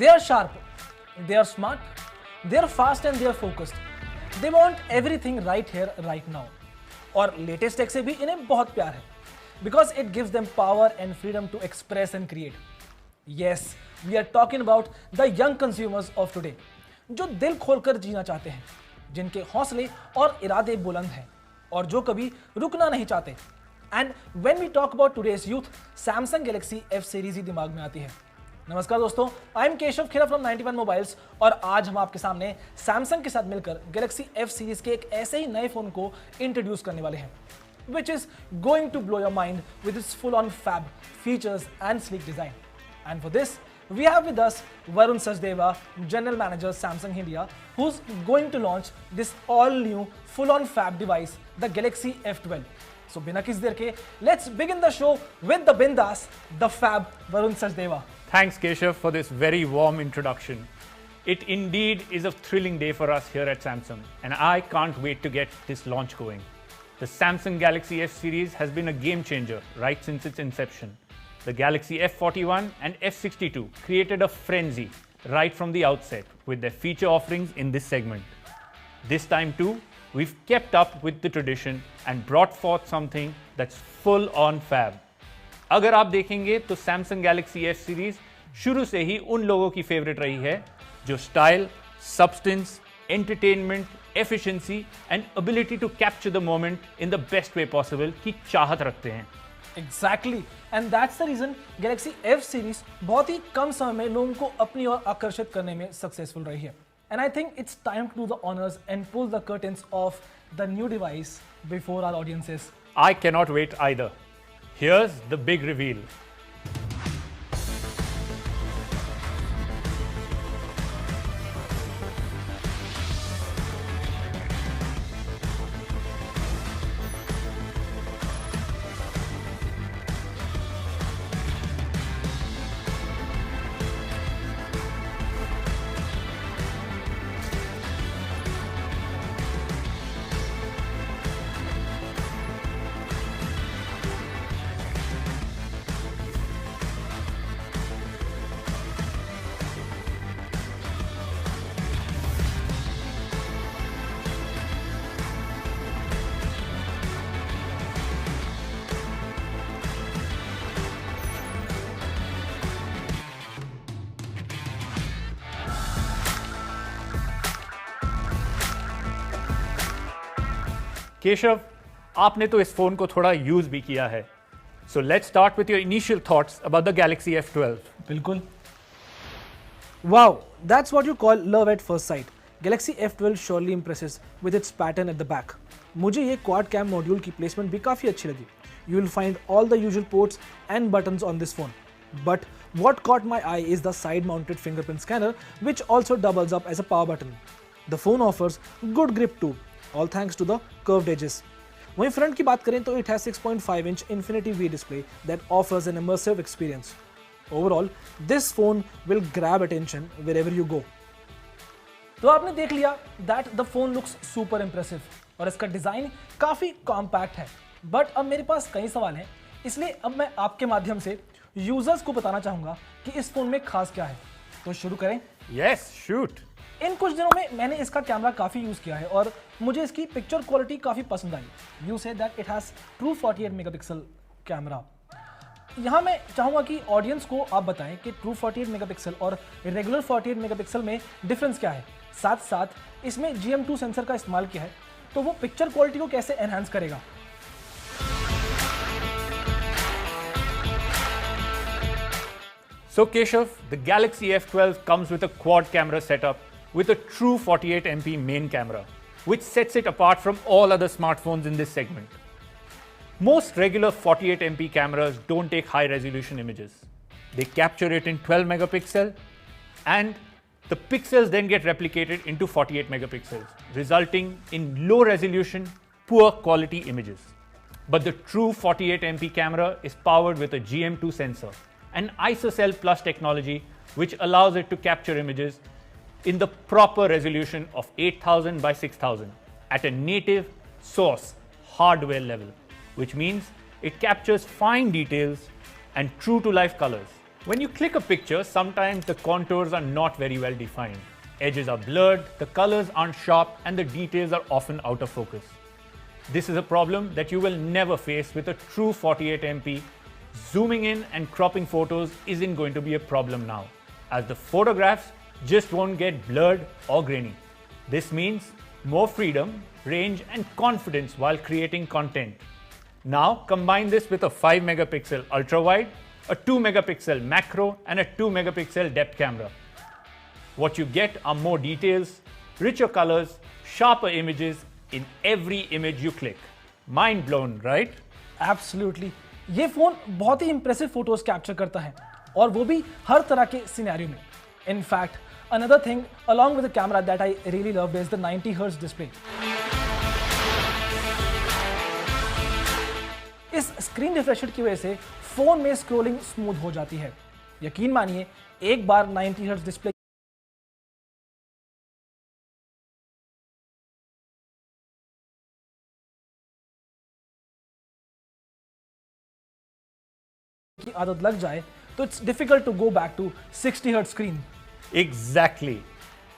They are sharp, they are smart, they are fast and they are focused. They want everything right here, right now. और latest tech से भी इन्हें बहुत प्यार है because it gives them power and freedom to express and create. Yes, we are talking about the young consumers of today, जो दिल खोलकर जीना चाहते हैं, जिनके हौसले और इरादे बुलंद हैं और जो कभी रुकना नहीं चाहते. And when we talk about today's youth, Samsung Galaxy F series ही दिमाग में आती है. नमस्कार दोस्तों, I am Keshav Khera from 91 mobiles और आज हम आपके सामने सैमसंग के साथ मिलकर गैलेक्सी F सीरीज के एक ऐसे ही नए फोन को इंट्रोड्यूस करने वाले हैं, which is going to blow your mind with its full-on fab features and sleek design. And for this, we have with us Varun Sachdeva, General Manager Samsung India, who's going to launch this all-new full-on fab device, the Galaxy F12. So बिना किसी देर के, let's begin the show with the bindas, the fab Varun Sachdeva. Thanks, Keshav, for this very warm introduction. It indeed is a thrilling day for us here at Samsung, and I can't wait to get this launch going. The Samsung Galaxy F series has been a game changer right since its inception. The Galaxy F41 and F62 created a frenzy right from the outset with their feature offerings in this segment. This time too, we've kept up with the tradition and brought forth something that's full on fab. अगर आप देखेंगे तो Samsung Galaxy F series शुरू से ही उन लोगों की favourite रही है जो style, substance, entertainment, efficiency and ability to capture the moment in the best way possible की चाहत रखते हैं. Exactly, and that's the reason Galaxy F series बहुत ही कम समय में लोगों को अपनी ओर आकर्षित करने में सक्सेसफुल रही है. And I think it's time to do the honors and pull the curtains of the new device before our audiences. I cannot wait either. Here's the big reveal. Keshav, आपने तो इस फोन को थोड़ा यूज भी किया है. So let's start with your initial thoughts about the Galaxy F12. बिल्कुल. Wow, that's what you call love at first sight. Galaxy F12 surely impresses with its pattern at the back. मुझे ये quad cam module की placement भी काफ़ी अच्छी लगी. You will find all the usual ports and buttons on this phone. But what caught my eye is the side-mounted fingerprint scanner, which also doubles up as a power button. The phone offers good grip too, all thanks to the curved edges. वहीं front की बात करें तो it has 6.5 inch Infinity V display that offers an immersive experience. Overall, this phone will grab attention wherever you go. तो आपने देख लिया that the phone looks super impressive और इसका डिजाइन काफी कॉम्पैक्ट है. बट अब मेरे पास कई सवाल हैं, इसलिए अब मैं आपके माध्यम से यूजर्स को बताना चाहूंगा कि इस फोन में खास क्या है. तो शुरू करें. Yes, shoot. इन कुछ दिनों में मैंने इसका कैमरा काफ़ी यूज़ किया है और मुझे इसकी पिक्चर क्वालिटी काफ़ी पसंद आई. You say that it has true 48 megapixel camera. यहाँ मैं चाहूँगा कि ऑडियंस को आप बताएं कि ट्रू 48 मेगापिक्सल और रेगुलर 48 मेगापिक्सल में डिफरेंस क्या है. साथ साथ इसमें GM2 सेंसर का इस्तेमाल किया है, तो वो पिक्चर क्वालिटी को कैसे एनहांस करेगा. So Keshav, the Galaxy F12 comes with a quad camera setup with a true 48 MP main camera, which sets it apart from all other smartphones in this segment. Most regular 48 MP cameras don't take high resolution images. They capture it in 12 megapixel and the pixels then get replicated into 48 megapixels, resulting in low resolution, poor quality images. But the true 48 MP camera is powered with a GM2 sensor, an ISOCELL Plus technology which allows it to capture images in the proper resolution of 8000 by 6000 at a native source hardware level, which means it captures fine details and true to life colors When you click a picture, sometimes the contours are not very well defined. Edges are blurred, the colors aren't sharp, and the details are often out of focus. This is a problem that you will never face with a true 48MP. Zooming in and cropping photos isn't going to be a problem now, as the photographs just won't get blurred or grainy. This means more freedom, range, and confidence while creating content. Now combine this with a 5 megapixel ultra-wide, a 2 megapixel macro, and a 2 megapixel depth camera. What you get are more details, richer colors, sharper images in every image you click. Mind blown, right? Absolutely. ये phone बहुत ही impressive photos capture करता है और वो भी हर तरह के scenario में. In fact, another thing along with the camera that I really loved is the 90 Hz display. इस स्क्रीन रिफ्रेश रेट की वजह से फोन में स्क्रॉलिंग स्मूथ हो जाती है. यकीन मानिए, एक बार 90 Hz डिस्प्ले की आदत लग जाए तो it's difficult to go back to 60 Hz screen. Exactly.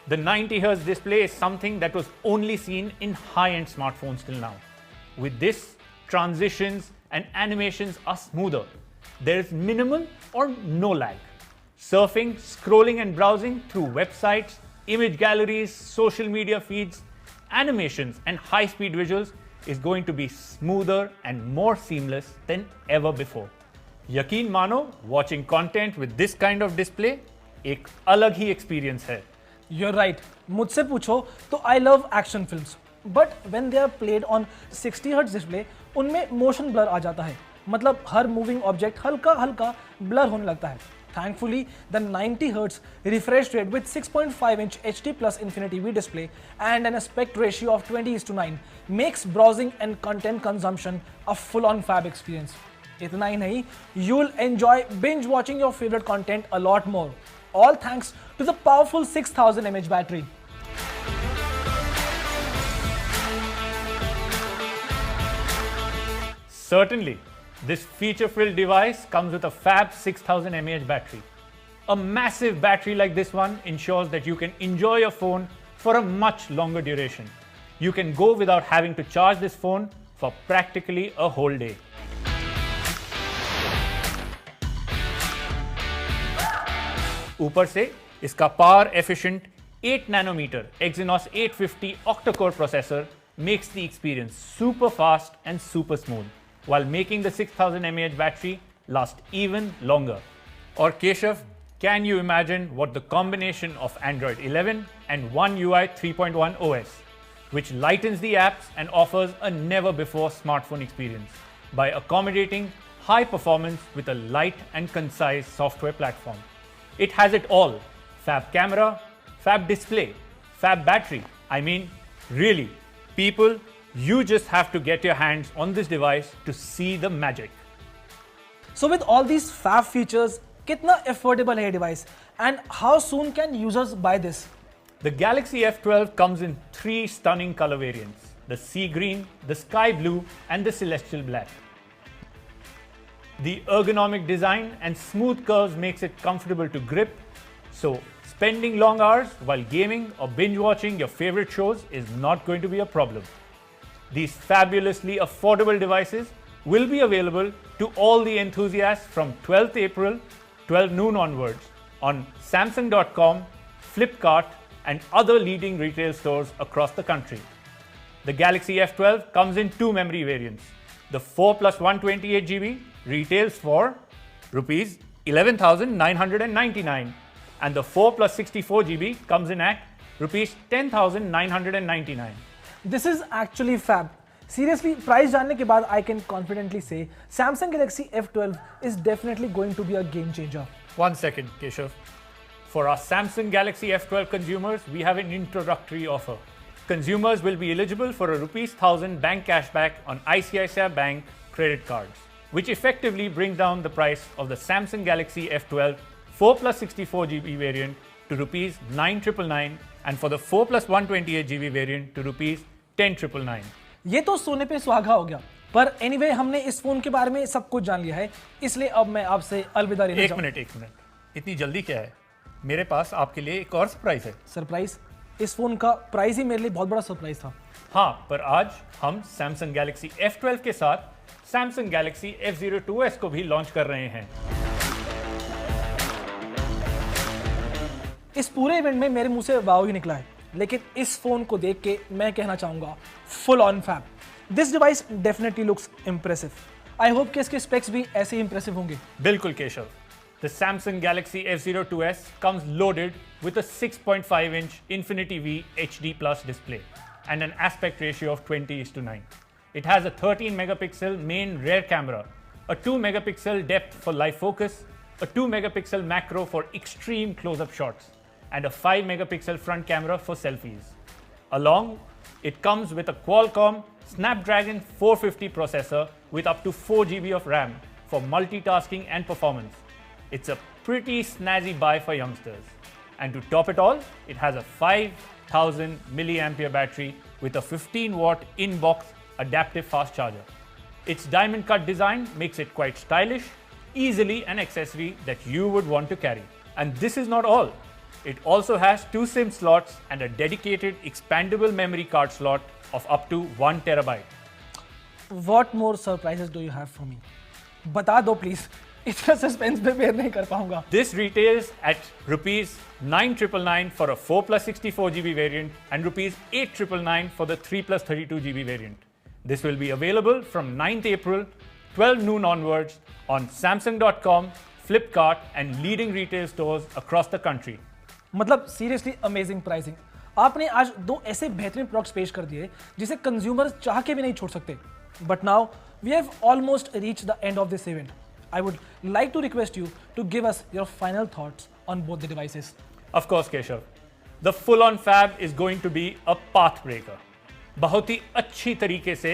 The 90 Hz display is something that was only seen in high-end smartphones till now. With this, transitions and animations are smoother. There is minimal or no lag. Surfing, scrolling and browsing through websites, image galleries, social media feeds, animations and high-speed visuals is going to be smoother and more seamless than ever before. यकीन मानो, watching content with this kind of display एक अलग ही experience है. You're right. मुझसे पूछो तो I love action films. But when they are played on 60 Hz display, उनमें motion blur आ जाता है. मतलब हर moving object हल्का हल्का blur होने लगता है. Thankfully, the 90 Hz refresh rate with 6.5-inch HD Plus Infinity V display and an aspect ratio of 20:9 makes browsing and content consumption a full-on fab experience. इतना ही नहीं, you'll enjoy binge watching your favorite content a lot more. All thanks to the powerful 6000 mAh battery. Certainly, this feature-filled device comes with a fab 6000 mAh battery. A massive battery like this one ensures that you can enjoy your phone for a much longer duration. You can go without having to charge this phone for practically a whole day. ऊपर से इसका power efficient 8 nanometre Exynos 850 octa-core processor makes the experience super fast and super smooth, while making the 6000 mAh battery last even longer. Or Keshav, can you imagine what the combination of Android 11 and One UI 3.1 OS, which lightens the apps and offers a never-before smartphone experience by accommodating high performance with a light and concise software platform. It has it all: fab camera, fab display, fab battery. I mean, really, people, you just have to get your hands on this device to see the magic. So with all these fab features, कितना affordable है ये device and how soon can users buy this? The Galaxy F12 comes in 3 stunning color variants: the sea green, the sky blue, and the celestial black. The ergonomic design and smooth curves makes it comfortable to grip, so spending long hours while gaming or binge watching your favorite shows is not going to be a problem. These fabulously affordable devices will be available to all the enthusiasts from 12th April, 12 noon onwards on Samsung.com, Flipkart, and other leading retail stores across the country. The Galaxy F12 comes in 2 memory variants. The 4 plus 128GB retails for Rs 11,999 and the 4 plus 64GB comes in at Rs 10,999. This is actually fab. Seriously, price जानने के बाद I can confidently say Samsung Galaxy F12 is definitely going to be a game changer. One second, Keshav. For our Samsung Galaxy F12 consumers, we have an introductory offer. Consumers will be eligible for a Rs 1,000 bank cashback on ICICI Bank credit cards, which effectively brings down the price of the Samsung Galaxy F12 4 plus 64GB variant to Rs 9,999 and for the 4 plus 128GB variant to Rs 10,999. ये तो सोने पे सुहागा हो गया, पर anyway हमने इस फोन के बारे में सब कुछ जान लिया है, इसलिए अब मैं आपसे अलविदा लेना चाहूँगा. एक मिनट इतनी जल्दी क्या है? मेरे पास आपके लिए एक और सरप्राइज है। सरप्राइज? इस फोन का प्राइस ही मेरे लिए बहुत बड़ा सरप्राइज था। हाँ, पर आज हम Samsung Galaxy F12 के साथ Samsung Galaxy F02s को भी लॉन्च कर रहे हैं। इस पूरे इवेंट में मेरे मुंह से वाव ही निकला है, लेकिन इस फोन को देख के मैं कहना चाहूंगा full on fab. This device definitely looks impressive. I hope कि इसके स्पेक्स भी ऐसे ही इंप्रेसिव होंगे। बिल्कुल Keshav. The Samsung Galaxy F02s comes loaded with a 6.5-inch Infinity V HD Plus display and an aspect ratio of 20:9. It has a 13-megapixel main rear camera, a 2-megapixel depth for live focus, a 2-megapixel macro for extreme close-up shots, and a 5-megapixel front camera for selfies. Along, it comes with a Qualcomm Snapdragon 450 processor with up to 4 GB of RAM for multitasking and performance. It's a pretty snazzy buy for youngsters. And to top it all, it has a 5000 milliampere battery with a 15-watt in-box adaptive fast charger. Its diamond cut design makes it quite stylish, easily an accessory that you would want to carry. And this is not all. It also has 2 SIM slots and a dedicated expandable memory card slot of up to 1 terabyte. What more surprises do you have for me? बता दो please, इतना suspense में bear नहीं कर पाऊंगा। This retails at rupees 9,999 for a 4+64 GB variant and rupees 8,999 for the 3+32 GB variant. This will be available from 9th April, 12 noon onwards on Samsung.com, Flipkart and leading retail stores across the country. मतलब seriously amazing pricing. आपने आज दो ऐसे बेहतरीन products पेश कर दिए जिसे कंज्यूमर्स चाह के भी नहीं छोड़ सकते। But now we have almost reach the end of this event. I would like to request you to give us your final thoughts on both the devices. Of course, Keshav. The full-on fab is going to be a path breaker. बहुत ही अच्छी तरीके से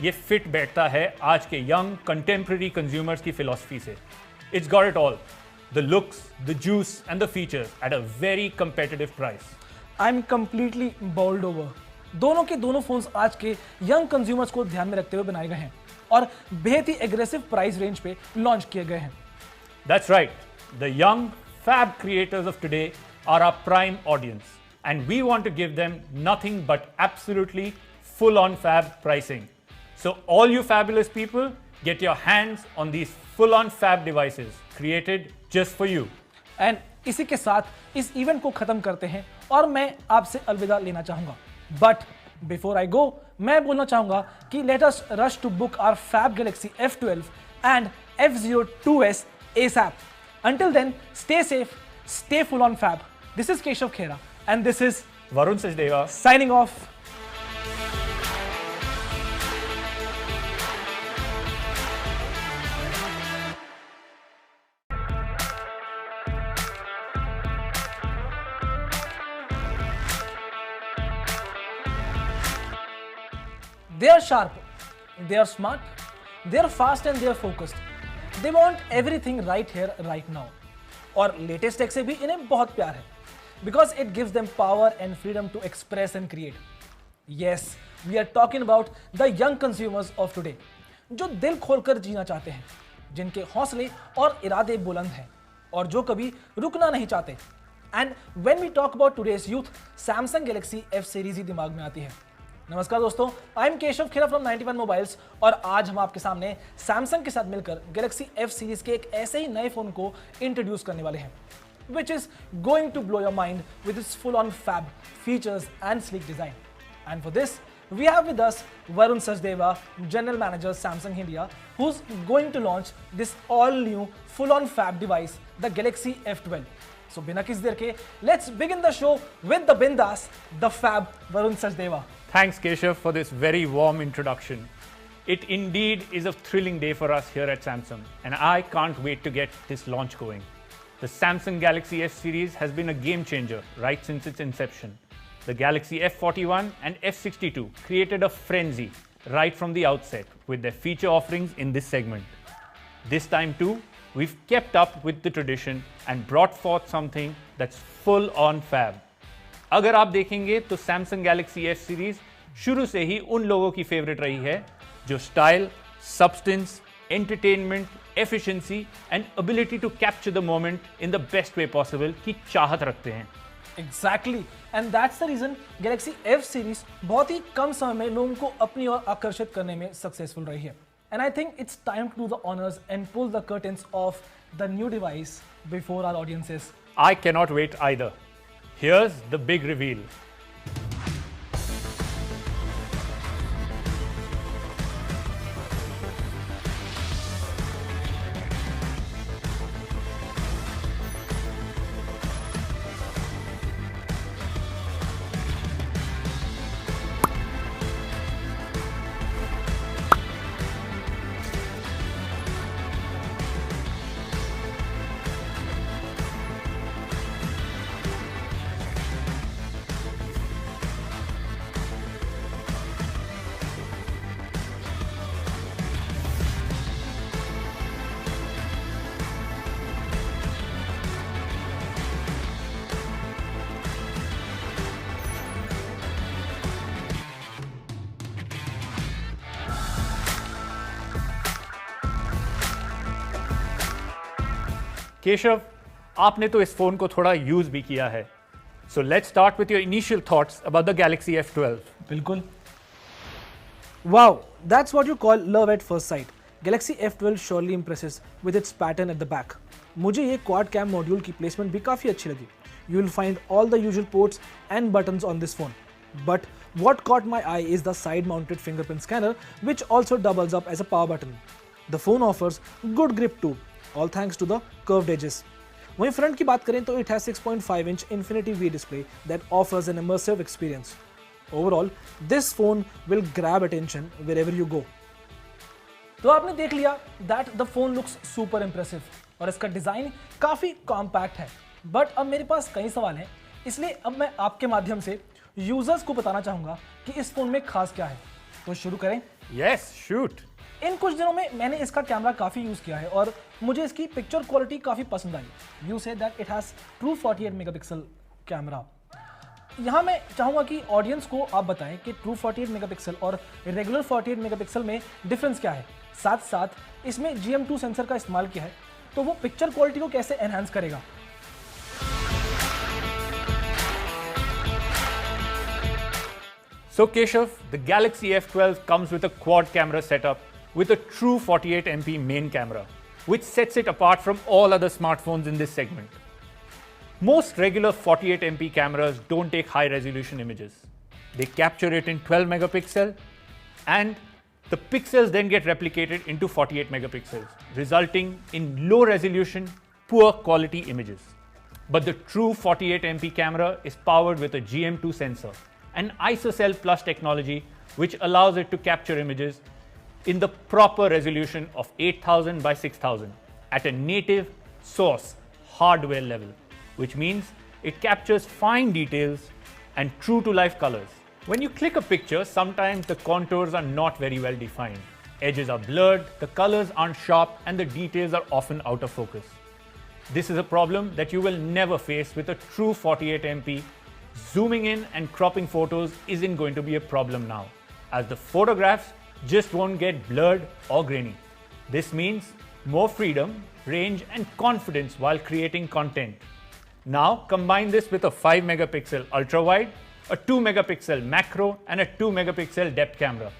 ये fit बैठता है आज के young contemporary consumers की philosophy से. It's got it all. The looks, the juice and the features at a very competitive price. I'm completely bowled over. दोनों के दोनों फोन्स आज के यंग कंज्यूमर्स को ध्यान में रखते हुए बनाए गए हैं और बेहद ही एग्रेसिव प्राइस रेंज पे लॉन्च किए गए हैं। That's right. The young fab creators of today are our prime audience, and we want to give them nothing but absolutely full-on fab pricing. So all you fabulous people, get your hands on these full-on fab devices created just for you. And इसी के साथ इस event को खत्म करते हैं और मैं आपसे अलविदा लेना चाहूंगा। बट बिफोर आई गो, मैं बोलना चाहूंगा कि let us rush to book our fab Galaxy F12 and F02s ASAP. Until then, stay safe, stay full on fab. This is Keshav Khera and this is Varun Sachdeva signing off. They are sharp, they are smart, they are fast and they are focused. They want everything right here, right now. और latest tech से भी इन्हें बहुत प्यार है because it gives them power and freedom to express and create. Yes, we are talking about the young consumers of today, जो दिल खोलकर जीना चाहते हैं, जिनके हौसले और इरादे बुलंद हैं और जो कभी रुकना नहीं चाहते. And when we talk about today's youth, Samsung Galaxy F series ही दिमाग में आती है. नमस्कार दोस्तों, I am Keshav Khera from 91 mobiles और आज हम आपके सामने सैमसंग के साथ मिलकर गैलेक्सी F सीरीज के एक ऐसे ही नए फोन को इंट्रोड्यूस करने वाले हैं, which is going to blow your mind with its full-on fab features and sleek design. And for this, we have with us Varun Sachdeva, General Manager Samsung India, who's going to launch this all-new full-on fab device, the Galaxy F12. So बिना किसी देर के, let's begin the show with the bindas, the fab Varun Sachdeva. Thanks, Keshav, for this very warm introduction. It indeed is a thrilling day for us here at Samsung, and I can't wait to get this launch going. The Samsung Galaxy F series has been a game changer right since its inception. The Galaxy F41 and F62 created a frenzy right from the outset with their feature offerings in this segment. This time too, we've kept up with the tradition and brought forth something that's full on fab. अगर आप देखेंगे तो Samsung Galaxy F series शुरू से ही उन लोगों की favourite रही है जो style, substance, entertainment, efficiency and ability to capture the moment in the best way possible की चाहत रखते हैं. Exactly, and that's the reason Galaxy F series बहुत ही कम समय में लोगों को अपनी ओर आकर्षित करने में सक्सेसफुल रही है. And I think it's time to do the honors and pull the curtains of the new device before our audiences. I cannot wait either. Here's the big reveal. Keshav, आपने तो इस फोन को थोड़ा यूज भी किया है. So let's start with your initial thoughts about the Galaxy F12. बिल्कुल. Wow, that's what you call love at first sight. Galaxy F12 surely impresses with its pattern at the back. मुझे ये quad cam module की placement भी काफी अच्छी लगी. You will find all the usual ports and buttons on this phone. But what caught my eye is the side-mounted fingerprint scanner, which also doubles up as a power button. The phone offers good grip too, all thanks to the curved edges. वहीं front की बात करें तो it has 6.5 inch Infinity V display that offers an immersive experience. Overall, this phone will grab attention wherever you go. तो आपने देख लिया that the phone looks super impressive और इसका डिजाइन काफी कॉम्पैक्ट है. बट अब मेरे पास कई सवाल हैं, इसलिए अब मैं आपके माध्यम से यूजर्स को बताना चाहूंगा कि इस फोन में खास क्या है. तो शुरू करें. Yes, shoot. इन कुछ दिनों में मैंने इसका कैमरा काफ़ी यूज़ किया है और मुझे इसकी पिक्चर क्वालिटी काफ़ी पसंद आई. You say that it has true 48 megapixel camera. यहाँ मैं चाहूँगा कि ऑडियंस को आप बताएं कि ट्रू 48 मेगापिक्सल और रेगुलर 48 मेगापिक्सल में डिफरेंस क्या है. साथ साथ इसमें GM2 सेंसर का इस्तेमाल किया है, तो वो पिक्चर क्वालिटी को कैसे एनहांस करेगा. So Keshav, the Galaxy F12 comes with a quad camera setup with a true 48 MP main camera, which sets it apart from all other smartphones in this segment. Most regular 48 MP cameras don't take high resolution images. They capture it in 12 megapixel and the pixels then get replicated into 48 megapixels, resulting in low resolution, poor quality images. But the true 48 MP camera is powered with a GM2 sensor, an ISOCELL Plus technology which allows it to capture images in the proper resolution of 8000 by 6000 at a native source hardware level, which means it captures fine details and true to life colors. When you click a picture, sometimes the contours are not very well defined. Edges are blurred, the colors aren't sharp, and the details are often out of focus. This is a problem that you will never face with a true 48 MP. Zooming in and cropping photos isn't going to be a problem now, as the photographs just won't get blurred or grainy. This means more freedom, range and confidence while creating content. Now combine this with a 5 megapixel ultra wide, a 2 megapixel macro and a 2 megapixel depth camera.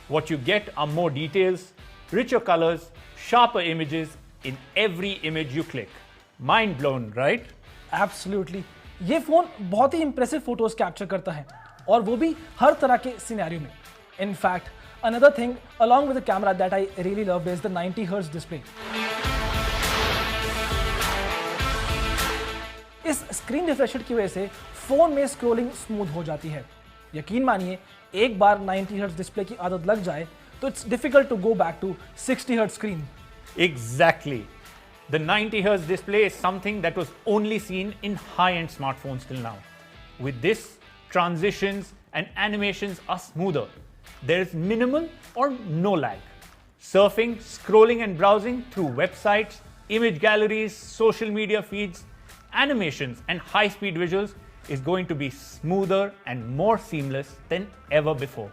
What you get are more details, richer colors, sharper images in every image you click. Mind blown, right? Absolutely. ये phone बहुत ही impressive photos capture करता है और वो भी हर तरह के scenario में. In fact, another thing along with the camera that I really loved is the 90 Hz display. इस स्क्रीन रिफ्रेश की वजह से फोन में स्क्रॉलिंग स्मूथ हो जाती है. यकीन मानिए, एक बार 90 Hz डिस्प्ले की आदत लग जाए तो it's difficult to go back to 60 Hz screen. Exactly. The 90 Hz display is something that was only seen in high-end smartphones till now. With this, transitions and animations are smoother. There is minimal or no lag. Surfing, scrolling and browsing through websites, image galleries, social media feeds, animations and high-speed visuals is going to be smoother and more seamless than ever before.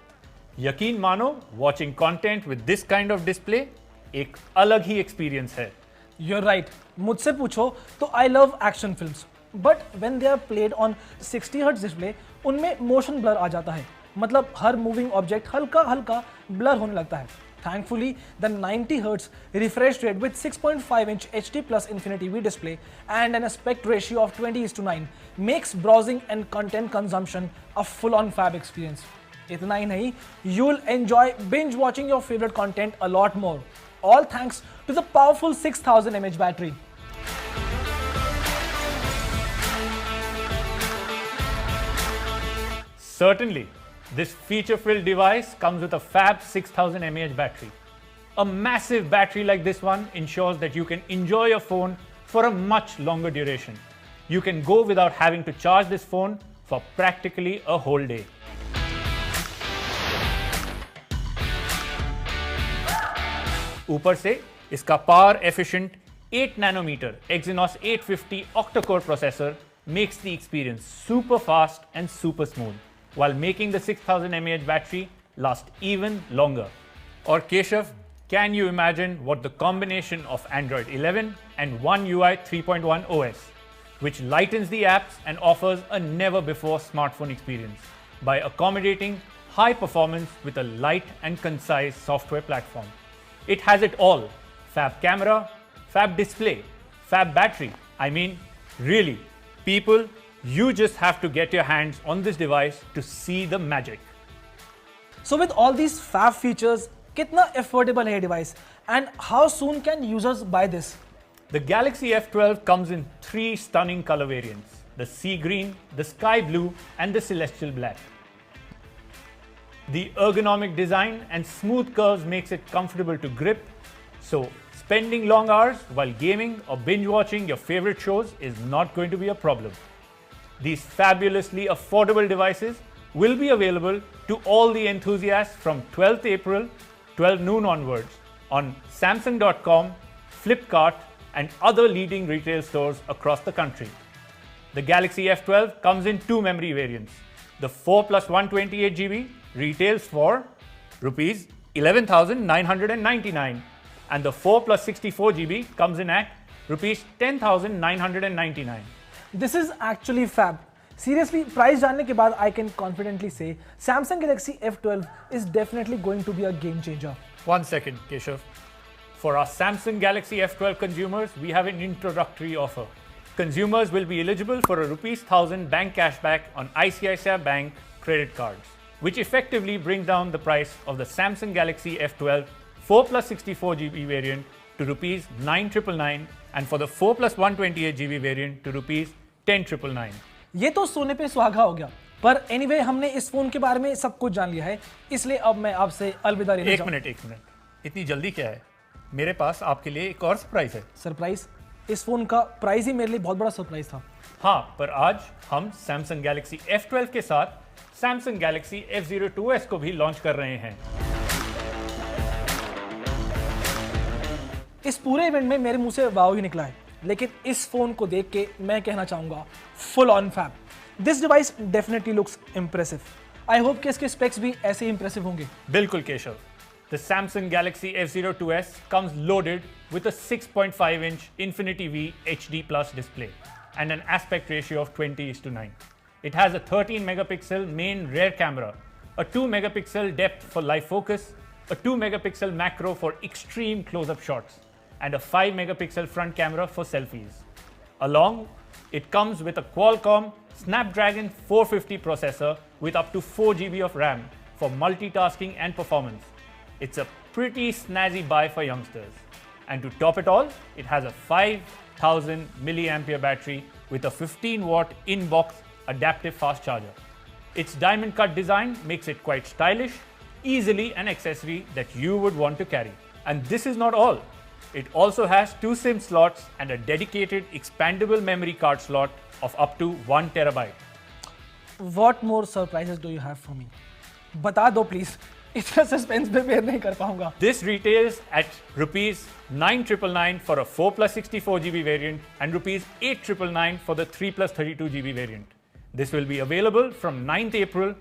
Yaqeen mano, watching content with this kind of display एक अलग ही experience है। You're right. मुझसे पूछो तो I love action films, but when they are played on 60 Hz display, उनमें motion blur आ जाता है। मतलब हर moving object हल्का हल्का blur होने लगता है। Thankfully, the 90 Hz refresh rate with 6.5-inch HD plus Infinity V display and an aspect ratio of 20:9 makes browsing and content consumption a full-on fab experience. इतना ही नहीं, you'll enjoy binge watching your favorite content a lot more. All thanks to the powerful 6000 mAh battery. Certainly, this feature-filled device comes with a fab 6000 mAh battery. A massive battery like this one ensures that you can enjoy your phone for a much longer duration. You can go without having to charge this phone for practically a whole day. ऊपर से इसका power efficient 8 nanometre Exynos 850 octa-core processor makes the experience super fast and super smooth, while making the 6000 mAh battery last even longer. Or Keshav, can you imagine what the combination of Android 11 and One UI 3.1 OS, which lightens the apps and offers a never-before smartphone experience by accommodating high performance with a light and concise software platform. It has it all: fab camera, fab display, fab battery. I mean, really, people, you just have to get your hands on this device to see the magic. So with all these fab features, कितना affordable है ये device and how soon can users buy this? The Galaxy F12 comes in 3 stunning color variants: the sea green, the sky blue, and the celestial black. The ergonomic design and smooth curves makes it comfortable to grip, so spending long hours while gaming or binge watching your favorite shows is not going to be a problem. These fabulously affordable devices will be available to all the enthusiasts from 12th April, 12 noon onwards on Samsung.com, Flipkart, and other leading retail stores across the country. The Galaxy F12 comes in 2 memory variants. The 4 plus 128GB retails for Rs 11,999, and the 4 plus 64GB comes in at Rs 10,999. This is actually fab. Seriously, price जानने के बाद I can confidently say Samsung Galaxy F12 is definitely going to be a game changer. 1 second, Keshav. For our Samsung Galaxy F12 consumers, we have an introductory offer. Consumers will be eligible for a Rs 1,000 bank cashback on ICICI Bank credit cards, which effectively brings down the price of the Samsung Galaxy F12 4 plus 64GB variant to Rs 9,999, and for the 4 plus 128GB variant to Rs 10,999. ये तो सोने पे सुहागा हो गया, पर anyway हमने इस फोन के बारे में सब कुछ जान लिया है, इसलिए अब मैं आपसे अलविदा लेने एक मिनट, इतनी जल्दी क्या है? मेरे पास आपके लिए एक और सरप्राइज है। सरप्राइज? इस फोन का प्राइस ही मेरे लिए बहुत बड़ा सरप्राइज था। हाँ, पर आज हम Samsung Galaxy F12 के साथ Samsung Galaxy F02s को भी लॉन्च कर रहे हैं। इस पूरे इवेंट में मेरे मुंह से वाव ही निकला है, लेकिन इस फोन को देख के मैं कहना चाहूंगा full on fab. This device definitely looks impressive. I hope कि इसके स्पेक्स भी ऐसे ही इंप्रेसिव होंगे। बिल्कुल Keshav. The Samsung Galaxy F02s comes loaded with a 6.5-inch Infinity V HD Plus display and an aspect ratio of 20:9. It has a 13-megapixel main rear camera, a 2-megapixel depth for live focus, a 2-megapixel macro for extreme close-up shots, and a 5-megapixel front camera for selfies. Along, it comes with a Qualcomm Snapdragon 450 processor with up to 4GB of RAM for multitasking and performance. It's a pretty snazzy buy for youngsters. And to top it all, it has a 5,000 milliampere battery with a 15-watt in-box adaptive fast charger. Its diamond cut design makes it quite stylish, easily an accessory that you would want to carry. And this is not all. It also has 2 SIM slots and a dedicated expandable memory card slot of up to 1 terabyte. What more surprises do you have for me? बता दो please, इतना suspense में bear नहीं कर पाऊंगा। This retails at Rs 9,999 for a 4 plus 64GB variant and Rs 8,999 for the 3 plus 32GB variant. This will be available from 9th April,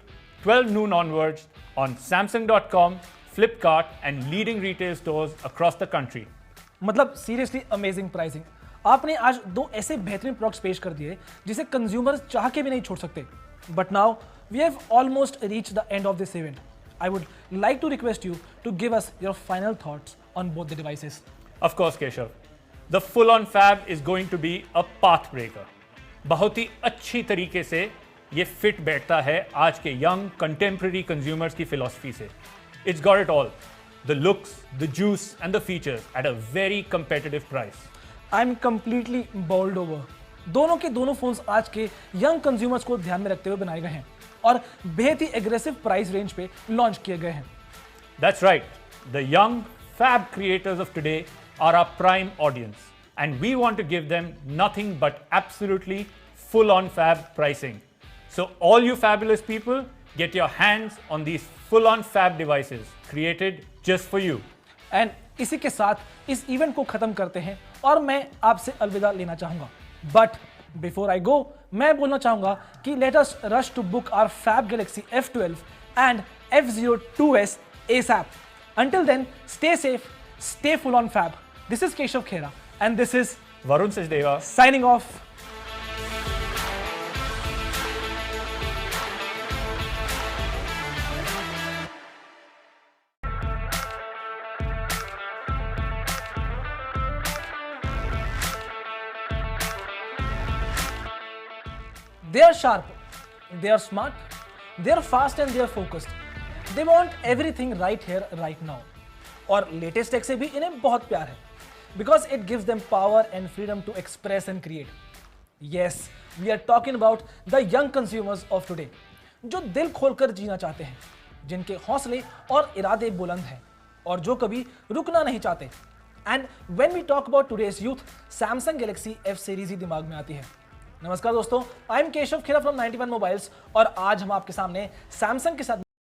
12 noon onwards on Samsung.com, Flipkart, and leading retail stores across the country. मतलब seriously amazing pricing. आपने आज दो ऐसे बेहतरीन products पेश कर दिए जिसे कंज्यूमर्स चाह के भी नहीं छोड़ सकते। But now we have almost reach the end of this event. I would like to request you to give us your final thoughts on both the devices. Of course, Keshav. The full-on fab is going to be a path breaker. बहुत ही अच्छी तरीके से ये fit बैठता है आज के young contemporary consumers की फिलॉसफी से। It's got it all. The looks, the juice and the features at a very competitive price. I am completely bowled over. दोनों के दोनों फोन्स आज के यंग कंज्यूमर्स को ध्यान में रखते हुए बनाए गए हैं और बेहद ही एग्रेसिव प्राइस रेंज पे लॉन्च किए गए हैं। That's right. The young fab creators of today are our prime audience, and we want to give them nothing but absolutely full-on fab pricing. So all you fabulous people, get your hands on these full-on fab devices created just for you. And इसी के साथ इस event को खत्म करते हैं और मैं आपसे अलविदा लेना चाहूंगा। बट बिफोर आई गो, मैं बोलना चाहूंगा कि let us rush to book our fab Galaxy F12 and F02s ASAP. Until then, stay safe, stay full on fab. This is Keshav Khera and this is Varun Sachdeva. signing off. They are sharp, they are smart, they are fast and they are focused. They want everything right here, right now. और latest tech से भी इन्हें बहुत प्यार है because it gives them power and freedom to express and create. Yes, we are talking about the young consumers of today, जो दिल खोलकर जीना चाहते हैं, जिनके हौसले और इरादे बुलंद हैं और जो कभी रुकना नहीं चाहते। And when we talk about today's youth, Samsung Galaxy F series ही दिमाग में आती है। नमस्कार दोस्तों, I am Keshav Khera from 91 mobiles और आज हम आपके सामने सैमसंग के साथ